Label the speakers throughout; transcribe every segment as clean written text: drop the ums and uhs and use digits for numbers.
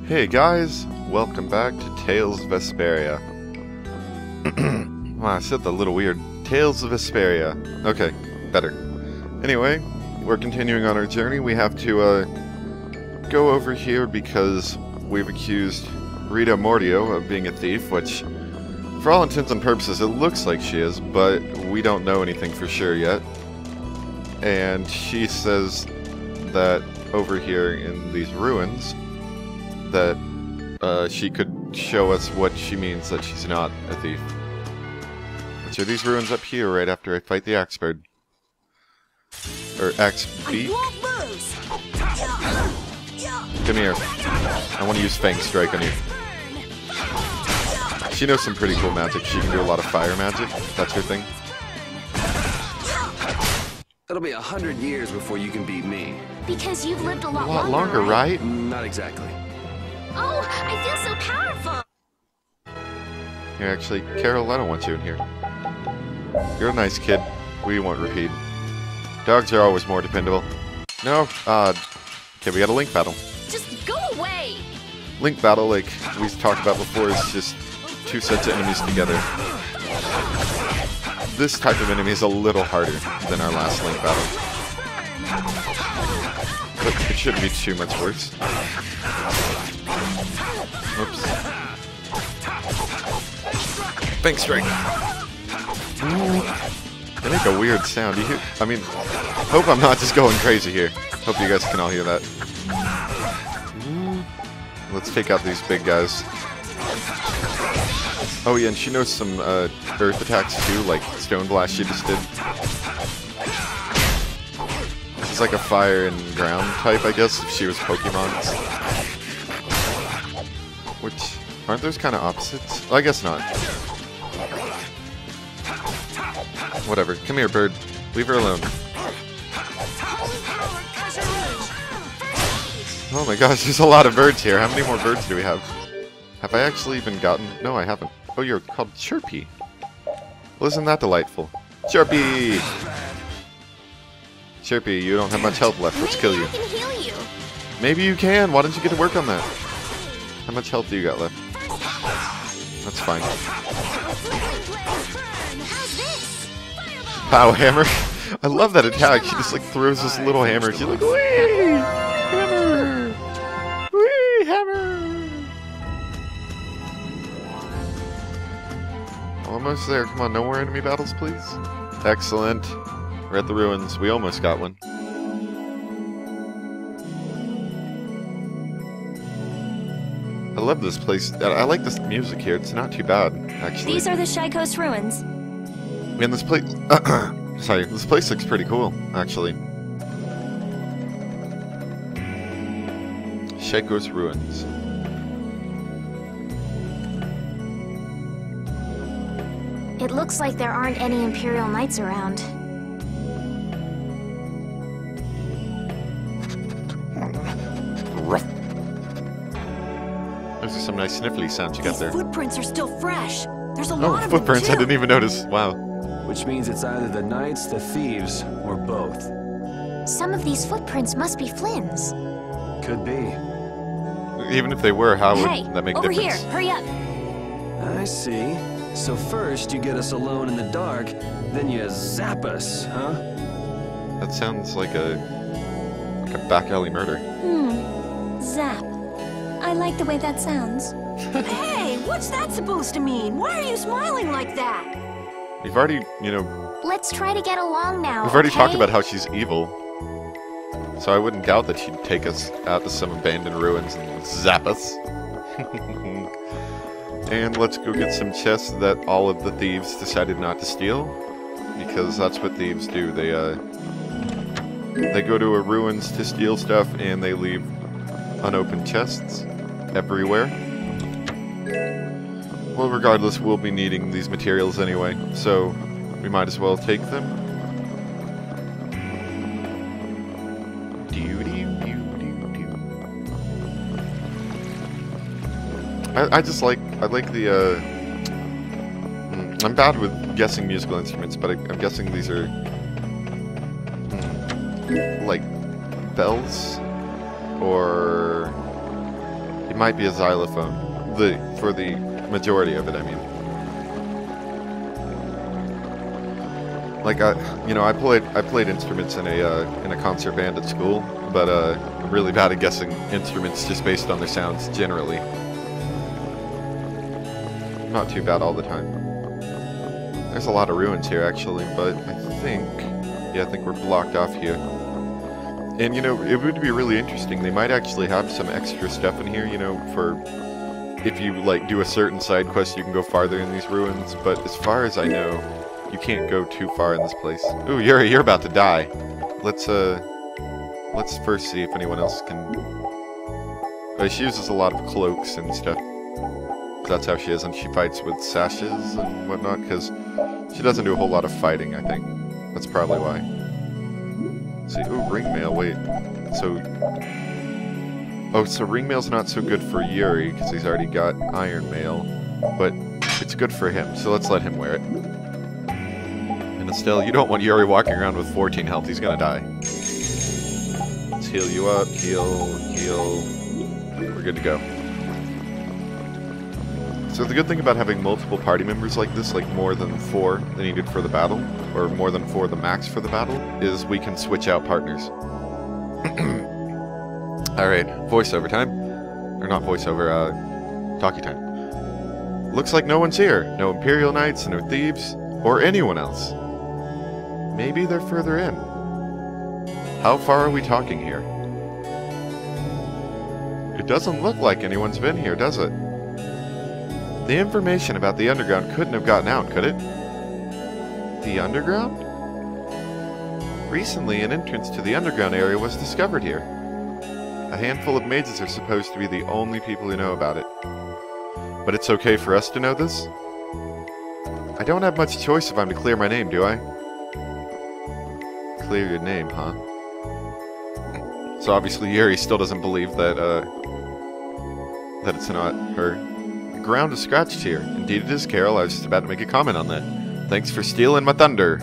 Speaker 1: Hey guys, welcome back to Tales of Vesperia. Wow, I said that a little weird. Tales of Vesperia. Okay, better. Anyway, we're continuing on our journey. We have to go over here because we've accused Rita Mordio of being a thief, which, for all intents and purposes, it looks like she is, but we don't know anything for sure yet. And she says that over here in these ruins, that she could show us what she means that she's not a thief. Which are these ruins up here right after I fight the axe bird. Or axe beak? Come here. I want to use Fang Strike on you. She knows some pretty cool magic. She can do a lot of fire magic. That's her thing.
Speaker 2: It'll be 100 years before you can beat me.
Speaker 3: Because you've lived a lot
Speaker 1: longer, right?
Speaker 2: Not exactly.
Speaker 3: Oh, I feel so powerful!
Speaker 1: Here, actually, Carol, I don't want you in here. You're a nice kid. We won't repeat. Dogs are always more dependable. No, okay, we got a link battle.
Speaker 3: Just go away!
Speaker 1: Link battle, like we talked about before, is just two sets of enemies together. This type of enemy is a little harder than our last link battle. But it shouldn't be too much worse. Whoops. Fang Strike! They make a weird sound. Do you hear? I mean, hope I'm not just going crazy here. Hope you guys can all hear that. Let's take out these big guys. Oh yeah, and she knows some earth attacks too, like Stone Blast she just did. It's like a fire and ground type, I guess, if she was Pokemons. Which, aren't those kind of opposites? Well, I guess not. Whatever. Come here, bird. Leave her alone. Oh my gosh, there's a lot of birds here. How many more birds do we have? Have I actually even gotten... No, I haven't. Oh, you're called Chirpy. Well, isn't that delightful? Chirpy! Chirpy, you don't have much health left. Let's kill you.
Speaker 3: Maybe I can heal you.
Speaker 1: Maybe you can. Why don't you get to work on that? How much health do you got left? That's fine. Pow hammer. I love that attack. She just like throws this little hammer. She's like, wee! Hammer! Wee! Hammer! Almost there. Come on, no more enemy battles, please. Excellent. We're at the ruins. We almost got one. I love this place. I like this music here. It's not too bad, actually.
Speaker 3: These are the Shy Coast ruins.
Speaker 1: Man, this place... Sorry, this place looks pretty cool, actually. Shy Coast ruins.
Speaker 3: It looks like there aren't any Imperial Knights around.
Speaker 1: Those are some nice sniffly sounds you got there.
Speaker 4: Footprints are still fresh. There's a
Speaker 1: Oh,
Speaker 4: lot of
Speaker 1: footprints!
Speaker 4: them
Speaker 1: I didn't even notice. Wow.
Speaker 2: Which means it's either the knights, the thieves, or both.
Speaker 3: Some of these footprints must be Flynn's.
Speaker 2: Could be.
Speaker 1: Even if they were, how
Speaker 3: Hey,
Speaker 1: would that make a
Speaker 3: over
Speaker 1: difference?
Speaker 3: here! Hurry up!
Speaker 2: I see. So first you get us alone in the dark, then you zap us, huh?
Speaker 1: That sounds like a back alley murder.
Speaker 3: Zap. I like the way that sounds.
Speaker 4: Hey, what's that supposed to mean? Why are you smiling like that?
Speaker 1: We've already, you know,
Speaker 3: Let's try to get along now,
Speaker 1: we've already talked
Speaker 3: okay?
Speaker 1: about how she's evil. So I wouldn't doubt that she'd take us out to some abandoned ruins and zap us. And let's go get some chests that all of the thieves decided not to steal. Because that's what thieves do. They go to a ruins to steal stuff and they leave unopened chests everywhere. Well, regardless, we'll be needing these materials anyway, so we might as well take them. I like the, I'm bad with guessing musical instruments, but I'm guessing these are, like, bells? Or might be a xylophone. For the majority of it, I mean. Like I played instruments in a concert band at school, but I'm really bad at guessing instruments just based on their sounds generally. Not too bad all the time. There's a lot of ruins here actually, but I think we're blocked off here. And you know, it would be really interesting. They might actually have some extra stuff in here, you know, for if you like do a certain side quest, you can go farther in these ruins. But as far as I know, you can't go too far in this place. Ooh, you're about to die. Let's first see if anyone else can. She uses a lot of cloaks and stuff. That's how she is, and she fights with sashes and whatnot, because she doesn't do a whole lot of fighting, I think. That's probably why. Let's see, ooh, ring mail, wait. So ring mail's not so good for Yuri, because he's already got iron mail, but it's good for him, so let's let him wear it. And still, you don't want Yuri walking around with 14 health, he's gonna die. Let's heal you up, heal. We're good to go. So the good thing about having multiple party members like this, like more than 4 needed for the battle, or more than 4 the max for the battle, is we can switch out partners. Alright, voiceover time. Or not voiceover, talkie time. Looks like no one's here. No Imperial Knights, no thieves, or anyone else. Maybe they're further in. How far are we talking here? It doesn't look like anyone's been here, does it? The information about the underground couldn't have gotten out, could it? The underground? Recently, an entrance to the underground area was discovered here. A handful of mages are supposed to be the only people who know about it. But it's okay for us to know this? I don't have much choice if I'm to clear my name, do I? Clear your name, huh? So obviously Yuri still doesn't believe that, that it's not her. The ground is scratched here. Indeed it is, Carol. I was just about to make a comment on that. Thanks for stealing my thunder.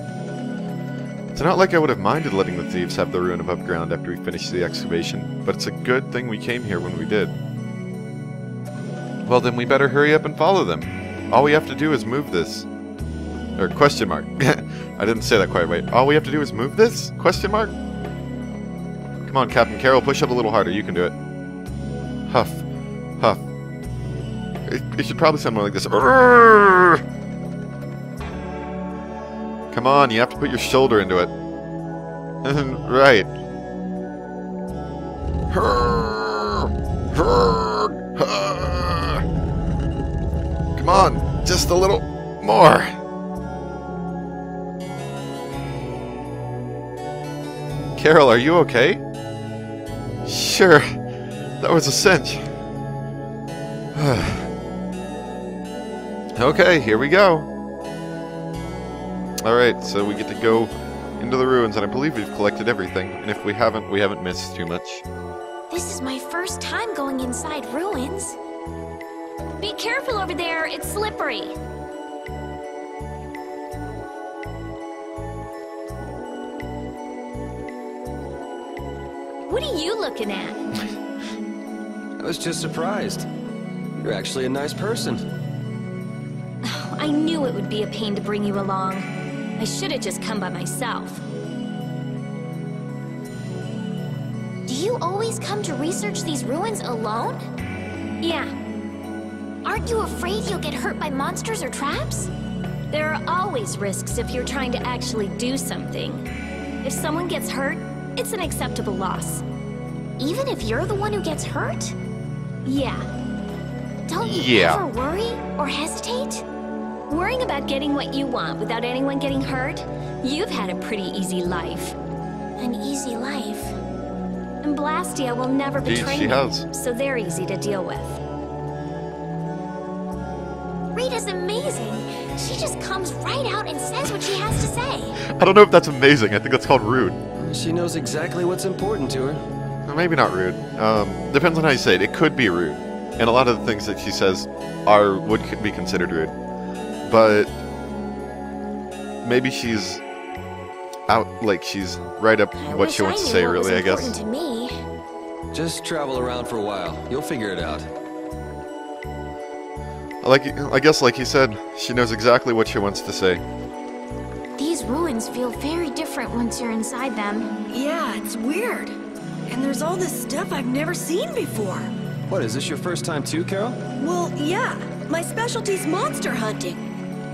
Speaker 1: It's not like I would have minded letting the thieves have the ruin above ground after we finished the excavation, but it's a good thing we came here when we did. Well, then we better hurry up and follow them. All we have to do is move this. Or question mark. I didn't say that quite right. All we have to do is move this? Question mark? Come on, Captain Carol, push up a little harder. You can do it. Huff. Huff. It should probably sound more like this. Come on, you have to put your shoulder into it. Right. Come on, just a little more. Carol, are you okay? Sure, that was a cinch. Okay, here we go. Alright, so we get to go into the ruins, and I believe we've collected everything. And if we haven't missed too much.
Speaker 3: This is my first time going inside ruins.
Speaker 4: Be careful over there, it's slippery. What are you looking at?
Speaker 2: I was just surprised. You're actually a nice person.
Speaker 4: I knew it would be a pain to bring you along. I should have just come by myself.
Speaker 3: Do you always come to research these ruins alone?
Speaker 4: Yeah,
Speaker 3: Aren't you afraid you'll get hurt by monsters or traps?
Speaker 4: there are always risks if you're trying to actually do something. If someone gets hurt, it's an acceptable loss.
Speaker 3: Even if you're the one who gets hurt?
Speaker 4: Yeah,
Speaker 3: Don't you
Speaker 1: Yeah.
Speaker 3: ever worry or hestate?
Speaker 4: worrying about getting what you want without anyone getting hurt? You've had a pretty easy life.
Speaker 3: An easy life.
Speaker 4: And Blastia will never
Speaker 1: Indeed,
Speaker 4: betray
Speaker 1: she
Speaker 4: me,
Speaker 1: has.
Speaker 4: so they're easy to deal with.
Speaker 3: Rita's amazing. She just comes right out and says what she has to say.
Speaker 1: I don't know if that's amazing. I think that's called rude.
Speaker 2: She knows exactly what's important to her.
Speaker 1: Or maybe not rude. Depends on how you say it. It could be rude. And a lot of the things that she says could be considered rude. But maybe she's out, like she's right up
Speaker 3: I
Speaker 1: what
Speaker 3: wish
Speaker 1: she wants
Speaker 3: I
Speaker 1: to
Speaker 3: knew
Speaker 1: say,
Speaker 3: what was
Speaker 1: really, I guess.
Speaker 3: important to me.
Speaker 2: Just travel around for a while. You'll figure it out.
Speaker 1: I guess like he said, she knows exactly what she wants to say.
Speaker 3: These ruins feel very different once you're inside them.
Speaker 5: Yeah, it's weird. And there's all this stuff I've never seen before.
Speaker 2: What, is this your first time too, Carol?
Speaker 5: Well, yeah. My specialty's monster hunting.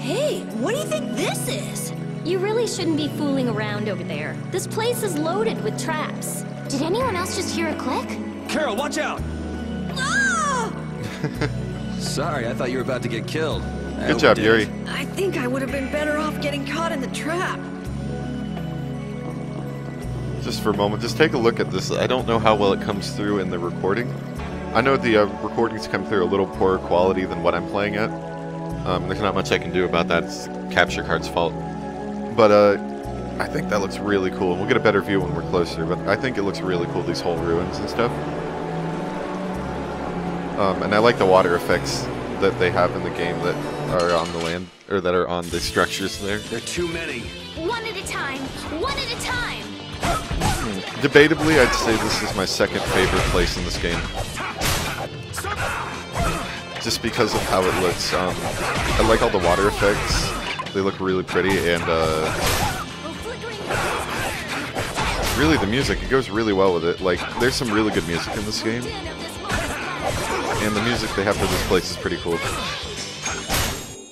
Speaker 5: Hey, what do you think this is?
Speaker 4: You really shouldn't be fooling around over there. This place is loaded with traps.
Speaker 3: Did anyone else just hear a click?
Speaker 2: Carol, watch out!
Speaker 5: Ah!
Speaker 2: Sorry, I thought you were about to get killed.
Speaker 1: Good job, Yuri.
Speaker 5: I think I would have been better off getting caught in the trap.
Speaker 1: Just for a moment, just take a look at this. I don't know how well it comes through in the recording. I know the recordings come through a little poorer quality than what I'm playing at. There's not much I can do about that. It's capture card's fault. But I think that looks really cool. We'll get a better view when we're closer, but I think it looks really cool, these whole ruins and stuff. And I like the water effects that they have in the game that are on the land, or that are on the structures there.
Speaker 2: There are too many.
Speaker 3: One at a time. One at a time.
Speaker 1: Debatably, I'd say this is my second favorite place in this game. Just because of how it looks. I like all the water effects. They look really pretty, and really the music, it goes really well with it. Like, there's some really good music in this game. And the music they have for this place is pretty cool.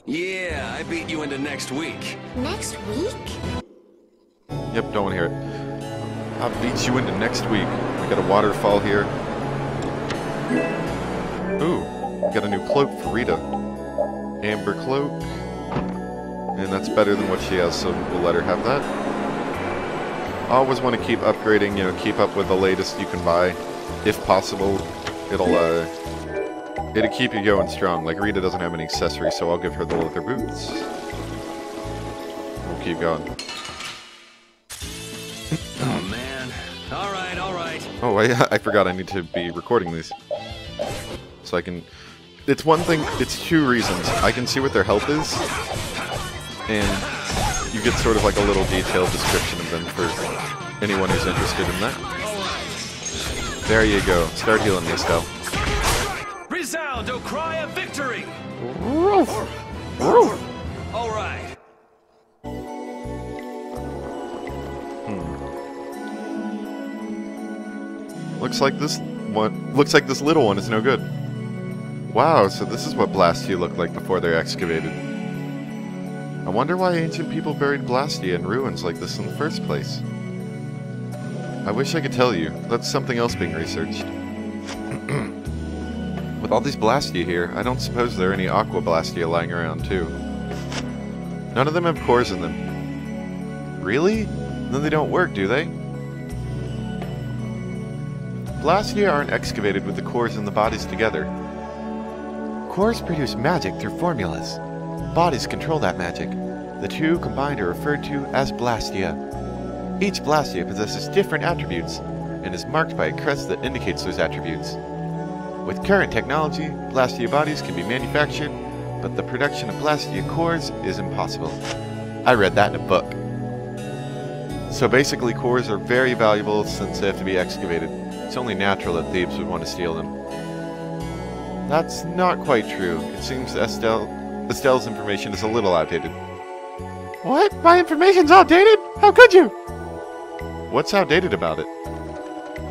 Speaker 2: Yeah, I beat you into next week.
Speaker 3: Next week?
Speaker 1: Yep, don't want to hear it. I'll beat you into next week. We got a waterfall here. Ooh, we got a new cloak for Rita. Amber cloak. And that's better than what she has, so we'll let her have that. I always want to keep upgrading, you know, keep up with the latest you can buy. If possible, it'll keep you going strong. Like, Rita doesn't have any accessories, so I'll give her the leather boots. We'll keep going.
Speaker 2: Oh, man. All right, all right.
Speaker 1: Oh, I forgot I need to be recording these. So I can... It's one thing, it's two reasons. I can see what their health is, and you get sort of like a little detailed description of them for anyone who's interested in that. There you go. Start healing me, Estelle.
Speaker 2: Resound, O cry of victory!
Speaker 1: Roof! Roof!
Speaker 2: All right.
Speaker 1: Looks like this little one is no good. Wow, so this is what Blastia looked like before they're excavated. I wonder why ancient people buried Blastia in ruins like this in the first place. I wish I could tell you. That's something else being researched. With all these Blastia here, I don't suppose there are any Aqua Blastia lying around, too. None of them have cores in them. Really? Then they don't work, do they? Blastia aren't excavated with the cores and the bodies together. Cores produce magic through formulas. Bodies control that magic. The two combined are referred to as Blastia. Each Blastia possesses different attributes, and is marked by a crest that indicates those attributes. With current technology, Blastia bodies can be manufactured, but the production of Blastia cores is impossible. I read that in a book. So basically, cores are very valuable since they have to be excavated. It's only natural that thieves would want to steal them. That's not quite true. It seems Estelle's information is a little outdated. What? My information's outdated? How could you? What's outdated about it?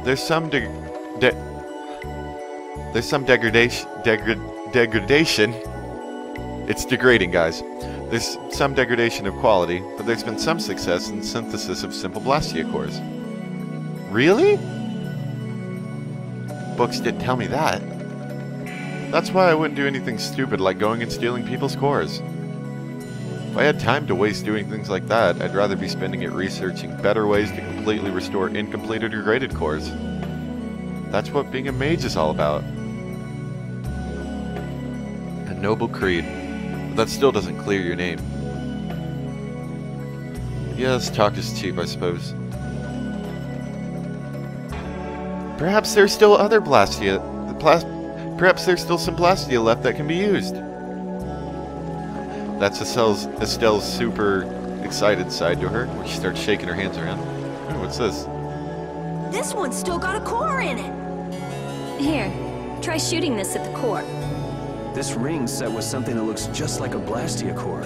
Speaker 1: There's some degradation. It's degrading, guys. There's some degradation of quality, but there's been some success in synthesis of simple Blastia cores. Really? Books didn't tell me that. That's why I wouldn't do anything stupid like going and stealing people's cores. If I had time to waste doing things like that, I'd rather be spending it researching better ways to completely restore incomplete or degraded cores. That's what being a mage is all about. A noble creed. But that still doesn't clear your name. Yes, talk is cheap, I suppose. Perhaps there's still other Blastia. Perhaps there's still some Blastia left that can be used. That's Estelle's super excited side to her, where she starts shaking her hands around. Ooh, what's this?
Speaker 5: This one's still got a core in it.
Speaker 4: Here, try shooting this at the core.
Speaker 2: This ring's set with something that looks just like a Blastia core.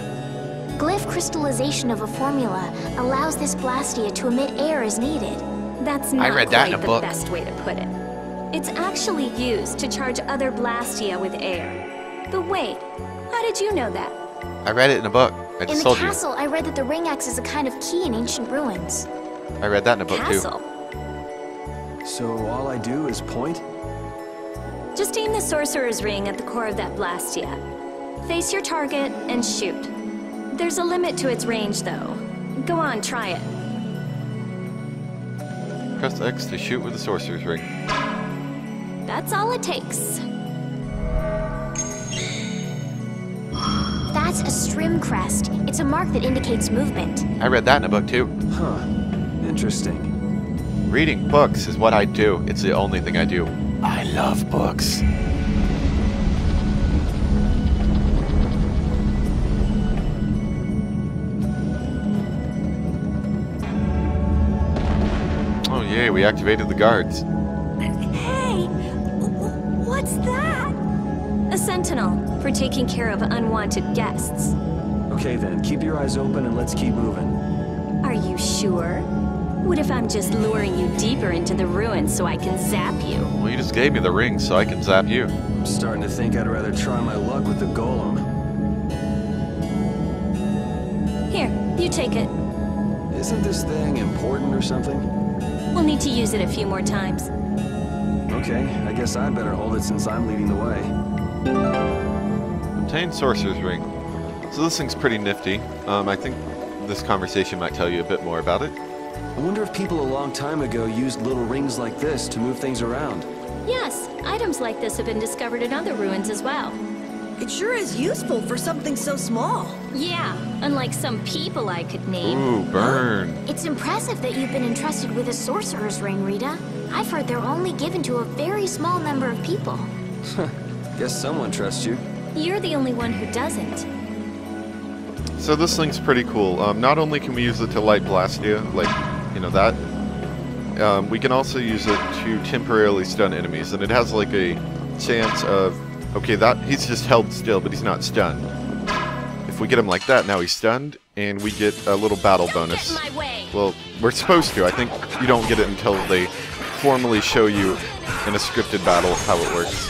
Speaker 3: Glyph crystallization of a formula allows this Blastia to emit air as needed.
Speaker 4: That's not
Speaker 6: read that in
Speaker 4: quite
Speaker 6: a
Speaker 4: the
Speaker 6: book.
Speaker 4: best way to put it. It's actually used to charge other Blastia with air. But wait, how did you know that?
Speaker 6: I read it in a book. I
Speaker 3: In
Speaker 6: just
Speaker 3: the
Speaker 6: told you.
Speaker 3: castle, I read that the ring acts as a kind of key in ancient ruins.
Speaker 6: I read that in a book
Speaker 4: Castle.
Speaker 2: So all I do is point?
Speaker 4: Just aim the sorcerer's ring at the core of that Blastia. Face your target and shoot. There's a limit to its range, though. Go on, try it.
Speaker 1: Too. Press X to shoot with the sorcerer's ring.
Speaker 4: That's all it takes.
Speaker 3: That's a strim crest. It's a mark that indicates movement.
Speaker 6: I read that in a book too.
Speaker 2: Huh. Interesting.
Speaker 6: Reading books is what I do. It's the only thing I do. I love books.
Speaker 1: Oh yay, we activated the guards.
Speaker 4: Hey! What's that? A sentinel for taking care of unwanted guests.
Speaker 2: Okay then, keep your eyes open and let's keep moving.
Speaker 4: Are you sure? What if I'm just luring you deeper into the ruins so I can zap you?
Speaker 1: Well, you just gave me the ring, so I can zap you.
Speaker 2: I'm starting to think I'd rather try my luck with the golem.
Speaker 4: Here, you take it.
Speaker 2: Isn't this thing important or something?
Speaker 4: We'll need to use it a few more times.
Speaker 2: Okay, I guess I'd better hold it since I'm leading the way.
Speaker 1: Obtain sorcerer's ring. So this thing's pretty nifty. I think this conversation might tell you a bit more about it.
Speaker 2: I wonder if people a long time ago used little rings like this to move things around.
Speaker 4: Yes, items like this have been discovered in other ruins as well.
Speaker 5: It sure is useful for something so small.
Speaker 4: Yeah, unlike some people I could name.
Speaker 1: Ooh, burn.
Speaker 3: It's impressive that you've been entrusted with a sorcerer's ring, Rita. I've heard they're only given to a very small number of people.
Speaker 2: Guess someone trusts you.
Speaker 4: You're the only one who doesn't.
Speaker 1: So this thing's pretty cool. Not only can we use it to light Blastia, like, you know, that, we can also use it to temporarily stun enemies, and it has like a chance of, okay, that he's just held still, but he's not stunned. If we get him like that, now he's stunned, and we get a little battle bonus.
Speaker 4: Get in my way.
Speaker 1: Well, we're supposed to. I think you don't get it until they formally show you in a scripted battle how it works.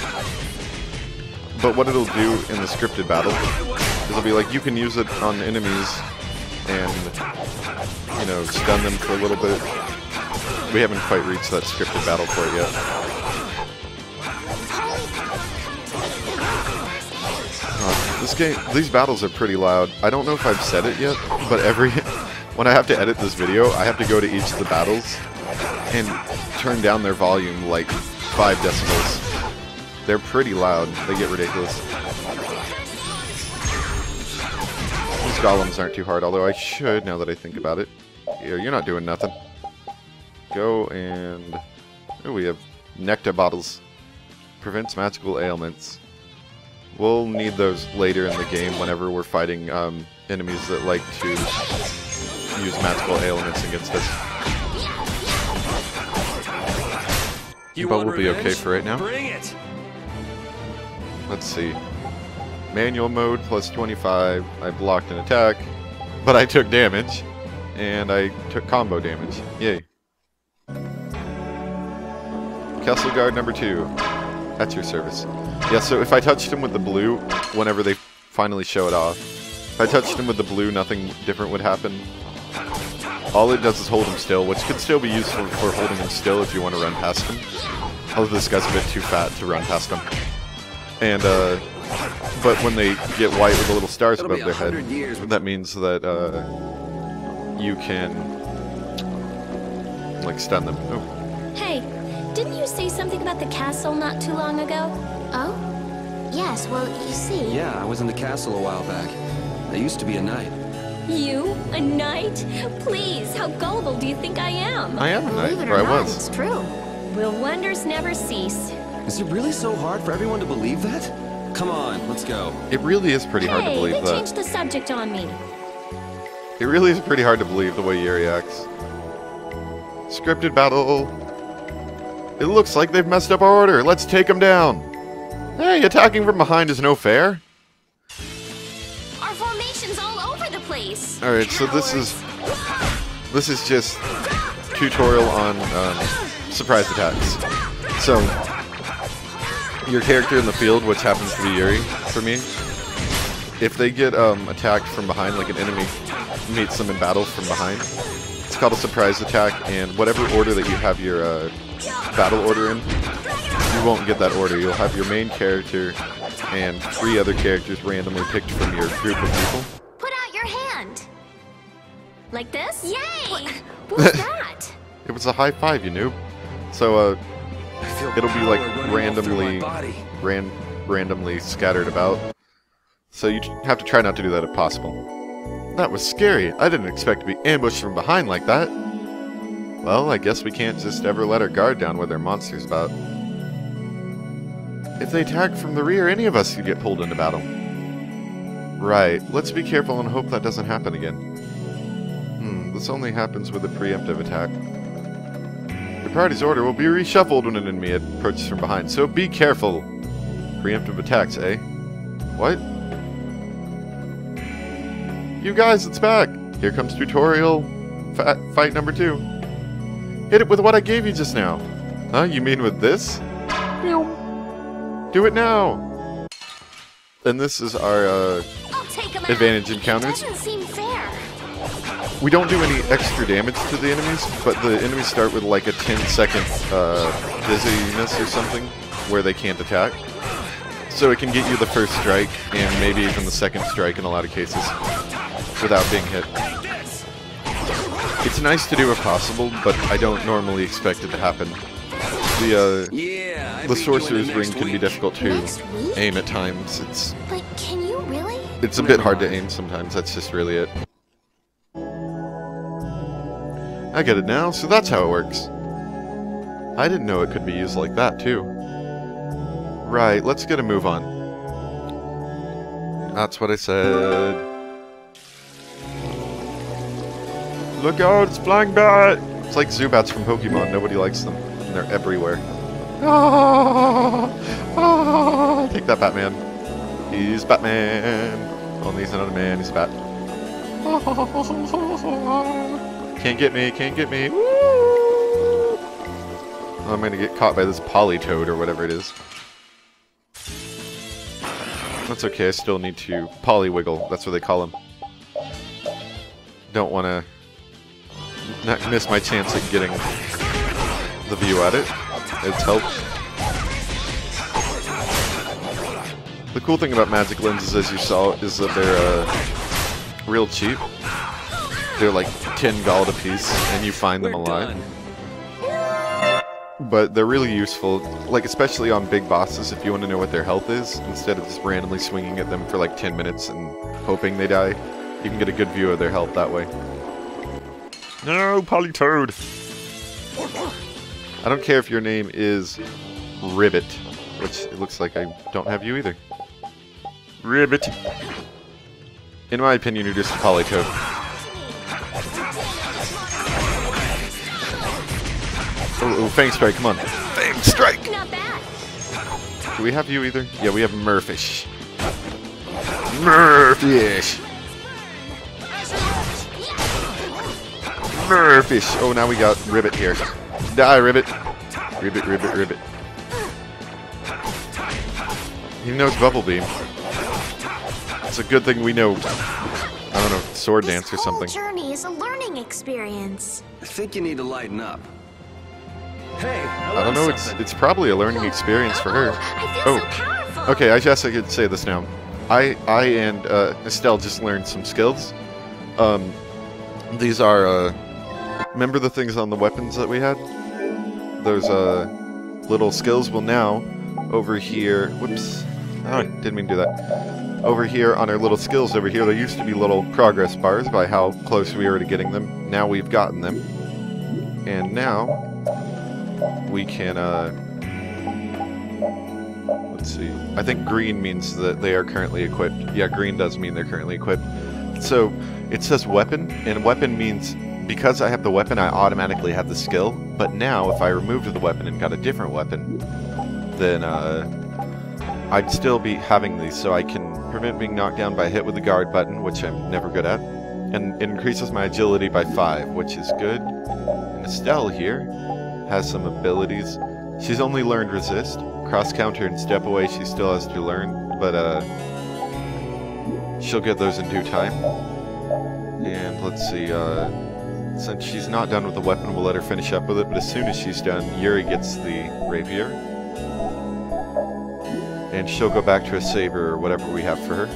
Speaker 1: But what it'll do in the scripted battle is it'll be like you can use it on enemies and, you know, stun them for a little bit. We haven't quite reached that scripted battle for it yet. This game, these battles are pretty loud. I don't know if I've said it yet, but when I have to edit this video, I have to go to each of the battles and turn down their volume like 5 decibels. They're pretty loud. They get ridiculous. These golems aren't too hard, although I should, now that I think about it. Yeah, you're not doing nothing. Go and... Oh, we have nectar bottles. Prevents magical ailments. We'll need those later in the game whenever we're fighting enemies that like to use magical ailments against us. But we'll be okay for right now.
Speaker 2: Bring it!
Speaker 1: Let's see. Manual mode plus 25. I blocked an attack, but I took damage, and I took combo damage. Yay. Castle Guard number 2. At your service. Yeah, so if I touched him with the blue, whenever they finally show it off, if I touched him with the blue, nothing different would happen. All it does is hold him still, which could still be useful for holding him still if you want to run past him. Although this guy's a bit too fat to run past him. And, but when they get white with the little stars above their head, that means that, you can, like, stun them. Oh.
Speaker 4: Hey, didn't you say something about the castle not too long ago?
Speaker 3: Oh? Yes, well, you see...
Speaker 2: Yeah, I was in the castle a while back. I used to be a knight.
Speaker 4: You? A knight? Please, how gullible do you think I am?
Speaker 1: I am a knight,
Speaker 3: Believe it
Speaker 1: or I
Speaker 3: or not,
Speaker 1: was.
Speaker 3: it's true.
Speaker 4: Will wonders never cease?
Speaker 2: Is it really so hard for everyone to believe that? Come on, let's go.
Speaker 1: It really is pretty hard to
Speaker 4: Hey,
Speaker 1: believe
Speaker 4: they
Speaker 1: that.
Speaker 4: changed the subject on me.
Speaker 1: It really is pretty hard to believe the way Yuri acts. Scripted battle. It looks like they've messed up our order. Let's take them down. Hey, attacking from behind is no fair.
Speaker 3: Our formation's all over the place.
Speaker 1: Alright, so this is just tutorial on surprise attacks. So, your character in the field, which happens to be Yuri for me, if they get attacked from behind, like an enemy meets them in battle from behind, it's called a surprise attack, and whatever order that you have your battle order in, you won't get that order. You'll have your main character and 3 other characters randomly picked from your group of people.
Speaker 3: Put out your hand.
Speaker 4: Like this?
Speaker 3: Yay! What was that?
Speaker 1: It was a high five, you noob. So,
Speaker 2: I feel
Speaker 1: it'll be like
Speaker 2: power running all through my body.
Speaker 1: randomly scattered about. So you have to try not to do that if possible. That was scary. I didn't expect to be ambushed from behind like that. Well, I guess we can't just ever let our guard down with their monsters about. If they attack from the rear, any of us could get pulled into battle. Right, let's be careful and hope that doesn't happen again. This only happens with a preemptive attack. Your party's order will be reshuffled when an enemy approaches from behind, so be careful. Preemptive attacks, eh? What? You guys, it's back! Here comes tutorial fight number 2. Hit it with what I gave you just now. Huh? You mean with this? Do it now! And this is our
Speaker 3: I'll take him
Speaker 1: advantage
Speaker 3: out.
Speaker 1: encounters.
Speaker 3: It doesn't seem fair.
Speaker 1: We don't do any extra damage to the enemies, but the enemies start with like a 10-second dizziness or something where they can't attack. So it can get you the first strike, and maybe even the second strike in a lot of cases, without being hit. It's nice to do if possible, but I don't normally expect it to happen. The sorcerer's ring can be difficult to
Speaker 3: Next week?
Speaker 1: aim at times.
Speaker 3: But can you really?
Speaker 1: It's a bit hard to aim sometimes, that's just really it. I get it now, so that's how it works. I didn't know it could be used like that, too. Right, let's get a move on. That's what I said. Look out, it's flying bat! It's like Zubats from Pokemon, nobody likes them. And they're everywhere. Ah! Take that, Batman. He's Batman. Only he's not a man, he's a bat. Can't get me, can't get me. Woo! I'm gonna get caught by this Polytoad or whatever it is. That's okay, I still need to Polywiggle. That's what they call him. Don't want to not miss my chance at getting the view at it. It's helped. The cool thing about magic lenses, as you saw, is that they're real cheap. They're like 10 gold a piece, and you find them a lot. But they're really useful, like especially on big bosses if you want to know what their health is, instead of just randomly swinging at them for like 10 minutes and hoping they die. You can get a good view of their health that way. No, Polytoad! I don't care if your name is Ribbit, which it looks like I don't have you either. Ribbit! In my opinion, you're just a Polytoad. Oh, Fang Strike, come on. Fang Strike!
Speaker 3: Not bad.
Speaker 1: Do we have you either? Yeah, we have Murfish. Murfish! Murfish! Oh, now we got Ribbit here. Die, Ribbit! Ribbit, Ribbit, Ribbit. He knows Bubble Beam. It's a good thing we know, I don't know, Sword Dance or something.
Speaker 3: This whole journey is a learning experience.
Speaker 2: I think you need to lighten up. Hey,
Speaker 1: I don't know, it's probably a learning experience for her.
Speaker 3: I feel so powerful.
Speaker 1: Okay, I guess I could say this now. I and Estelle just learned some skills. These are, remember the things on the weapons that we had? Those, little skills? Well, now, over here, whoops, oh, didn't mean to do that. Over here, on our little skills over here, there used to be little progress bars by how close we were to getting them. Now we've gotten them. And now, we can, let's see. I think green means that they are currently equipped. Yeah, green does mean they're currently equipped. So, it says weapon, and weapon means because I have the weapon, I automatically have the skill. But now, if I removed the weapon and got a different weapon, then I'd still be having these so I can prevent being knocked down by a hit with the guard button, which I'm never good at. And it increases my agility by 5, which is good. And Estelle here has some abilities. She's only learned resist. Cross counter and step away she still has to learn, but she'll get those in due time. And let's see, since she's not done with the weapon, we'll let her finish up with it, but as soon as she's done, Yuri gets the rapier. And she'll go back to a saber or whatever we have for her.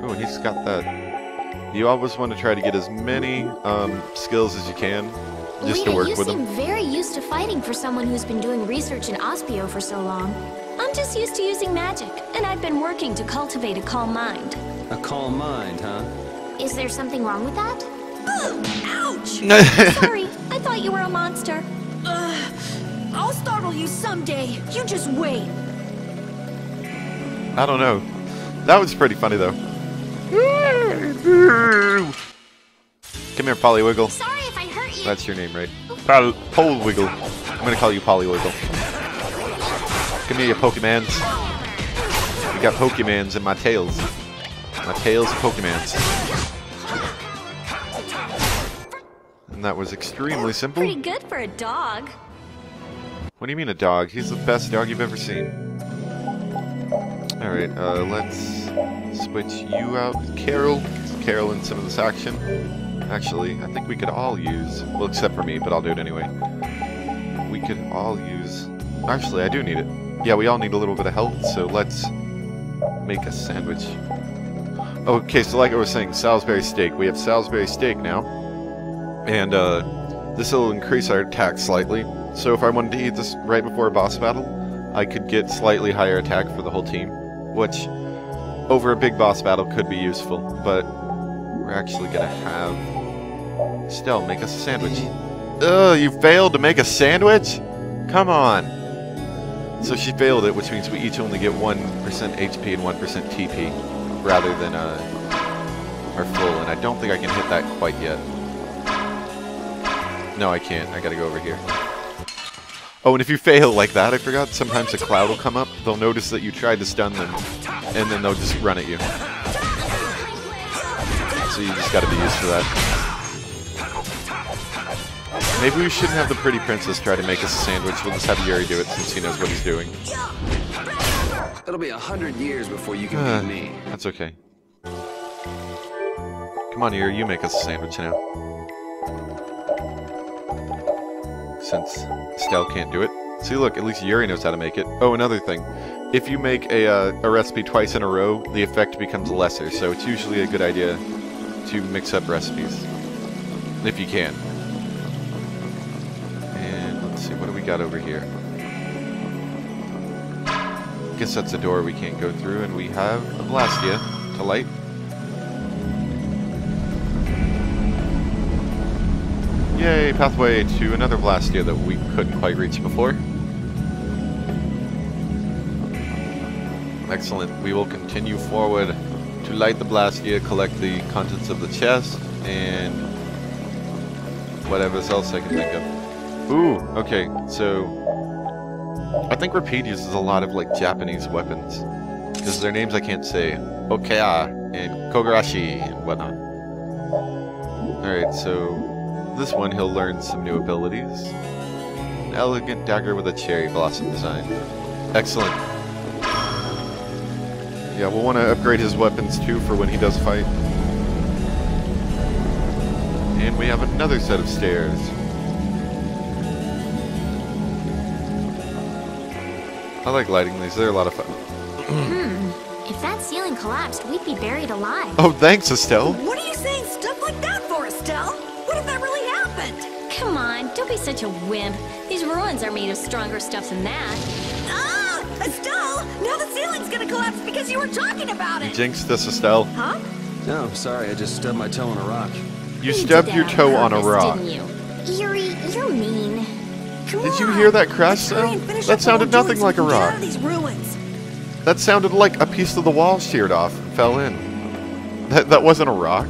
Speaker 1: Oh, and he's got that. You always want to try to get as many skills as you can, just
Speaker 3: Rita,
Speaker 1: to work
Speaker 3: you
Speaker 1: with them.
Speaker 3: seem very used to fighting for someone who's been doing research in Ospio for so long.
Speaker 4: I'm just used to using magic, and I've been working to cultivate a calm mind.
Speaker 2: A calm mind, huh?
Speaker 3: Is there something wrong with that?
Speaker 5: Ouch!
Speaker 4: Sorry, I thought you were a monster.
Speaker 5: I'll startle you someday. You just wait.
Speaker 1: I don't know. That was pretty funny, though. Come here, Polywiggle.
Speaker 3: Sorry if I hurt you.
Speaker 1: That's your name, right? Polywiggle. I'm gonna call you Polywiggle. Come here, you Pokemans. We got Pokemans in my tails. My tails are Pokemans. And that was extremely simple.
Speaker 4: Pretty good for a dog.
Speaker 1: What do you mean a dog? He's the best dog you've ever seen. Alright, let's switch you out with Carol. Carol in some of this action. Actually, I think we could all use... Well, except for me, but I'll do it anyway. We could all use... Actually, I do need it. Yeah, we all need a little bit of health, so let's make a sandwich. Okay, so like I was saying, Salisbury steak. We have Salisbury steak now. And, this will increase our attack slightly. So if I wanted to eat this right before a boss battle, I could get slightly higher attack for the whole team. Which, over a big boss battle, could be useful. But we're actually gonna have... Estelle, make us a sandwich. Ugh, you failed to make a sandwich? Come on. So she failed it, which means we each only get 1% HP and 1% TP, rather than our full. And I don't think I can hit that quite yet. No, I can't. I gotta go over here. Oh, and if you fail like that, I forgot, sometimes a cloud will come up. They'll notice that you tried to stun them, and then they'll just run at you. So you just gotta be used to that. Maybe we shouldn't have the pretty princess try to make us a sandwich. We'll just have Yuri do it since he knows what he's doing.
Speaker 2: It'll be 100 years before you can beat me.
Speaker 1: That's okay. Come on, Yuri, you make us a sandwich now. Since Estelle can't do it. See, look, at least Yuri knows how to make it. Oh, another thing. If you make a recipe twice in a row, the effect becomes lesser, so it's usually a good idea to mix up recipes. If you can. And let's see, what do we got over here? I guess that's a door we can't go through, and we have a Blastia to light. Yay, pathway to another Blastia that we couldn't quite reach before. Excellent. We will continue forward to light the Blastia, collect the contents of the chest, and whatever else I can think of. Ooh, okay, so I think Rapide uses a lot of like Japanese weapons, because their names I can't say. Okea and Kogarashi and whatnot. Alright, so this one, he'll learn some new abilities. An elegant dagger with a cherry blossom design. Excellent. Yeah, we'll want to upgrade his weapons too for when he does fight. And we have another set of stairs. I like lighting these, they're a lot of fun.
Speaker 3: If that ceiling collapsed, we'd be buried alive.
Speaker 1: Oh, thanks, Estelle.
Speaker 5: What are you saying stuff like that for, Estelle? What if that really happened?
Speaker 4: Come on, don't be such a wimp. These ruins are made of stronger stuff than that.
Speaker 5: Ah! Estelle! Now the ceiling's gonna collapse because you were talking about
Speaker 1: You
Speaker 5: it!
Speaker 1: jinxed us, Estelle.
Speaker 5: Huh?
Speaker 2: No, sorry, I just stubbed my toe on a rock.
Speaker 1: You
Speaker 4: did
Speaker 1: stubbed
Speaker 4: that
Speaker 1: your toe on a
Speaker 4: purpose,
Speaker 1: rock.
Speaker 4: Didn't you?
Speaker 3: Yuri, you're mean.
Speaker 5: Come
Speaker 1: Did you
Speaker 5: on.
Speaker 1: hear that crash
Speaker 5: Let's hurry and
Speaker 1: sound?
Speaker 5: finish
Speaker 1: That
Speaker 5: up what
Speaker 1: sounded
Speaker 5: we're doing
Speaker 1: nothing
Speaker 5: so
Speaker 1: like a
Speaker 5: we can get
Speaker 1: rock.
Speaker 5: out of these ruins.
Speaker 1: That sounded like a piece of the wall sheared off and fell in. That wasn't a rock.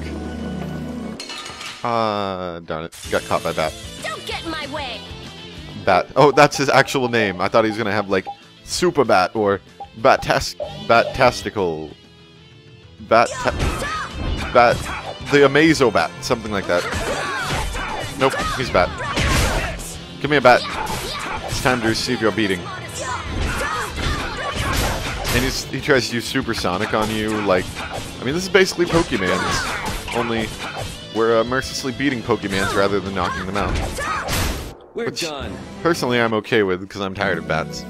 Speaker 1: Darn it. Got caught by Bat.
Speaker 4: Don't get in my way!
Speaker 1: Bat. Oh, that's his actual name. I thought he was gonna have, like, Super Bat or Bat-tastical. The Amazobat, something like that. Nope, he's Bat. Give me a bat. It's time to receive your beating. And he tries to use Supersonic on you, like... I mean, this is basically Pokemans. Only we're mercilessly beating Pokemans rather than knocking them out.
Speaker 2: We're
Speaker 1: Which,
Speaker 2: done.
Speaker 1: personally, I'm okay with, because I'm tired of bats.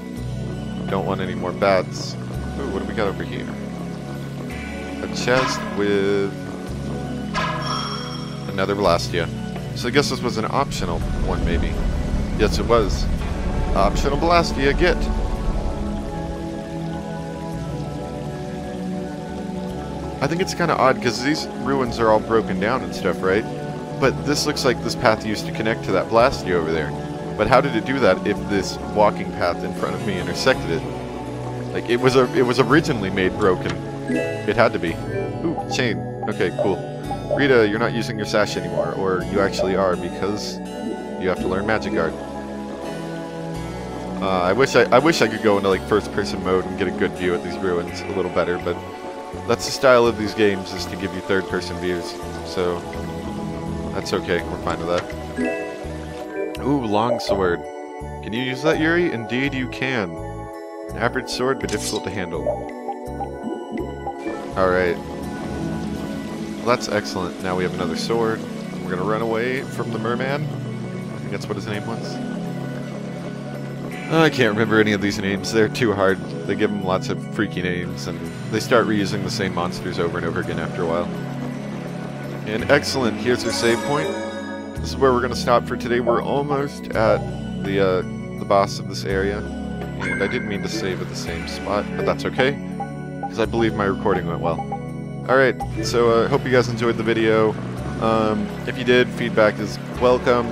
Speaker 1: Don't want any more bats. Ooh, what do we got over here? A chest with... another Blastia. So I guess this was an optional one, maybe. Yes, it was. Optional Blastia, get! I think it's kind of odd, because these ruins are all broken down and stuff, right? But this looks like this path used to connect to that Blastia over there. But how did it do that if this walking path in front of me intersected it? Like, it was originally made broken. It had to be. Ooh, chain. Okay, cool. Rita, you're not using your sash anymore, or you actually are, because you have to learn Magic Guard. I wish I could go into like first-person mode and get a good view at these ruins a little better, but that's the style of these games, is to give you third-person views. So that's okay. We're fine with that. Ooh, longsword. Can you use that, Yuri? Indeed, you can. An average sword, but difficult to handle. All right. Well, that's excellent. Now we have another sword. We're gonna run away from the merman. I think that's what his name was. I can't remember any of these names. They're too hard. They give them lots of freaky names, and they start reusing the same monsters over and over again after a while. And excellent. Here's our save point. This is where we're gonna stop for today. We're almost at the boss of this area, and I didn't mean to save at the same spot, but that's okay, because I believe my recording went well. Alright, so I hope you guys enjoyed the video. If you did, feedback is welcome.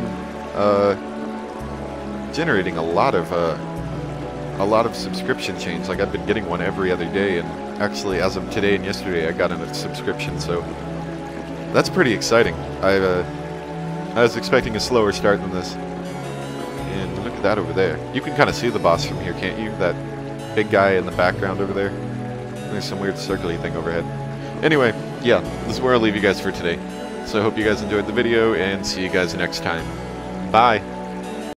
Speaker 1: Generating a lot of subscription chains. Like, I've been getting one every other day, and actually as of today and yesterday I got a subscription, so that's pretty exciting. I was expecting a slower start than this. And look at that over there. You can kind of see the boss from here, can't you? That big guy in the background over there. There's some weird circly thing overhead. Anyway, yeah, this is where I'll leave you guys for today. So I hope you guys enjoyed the video, and see you guys next time. Bye!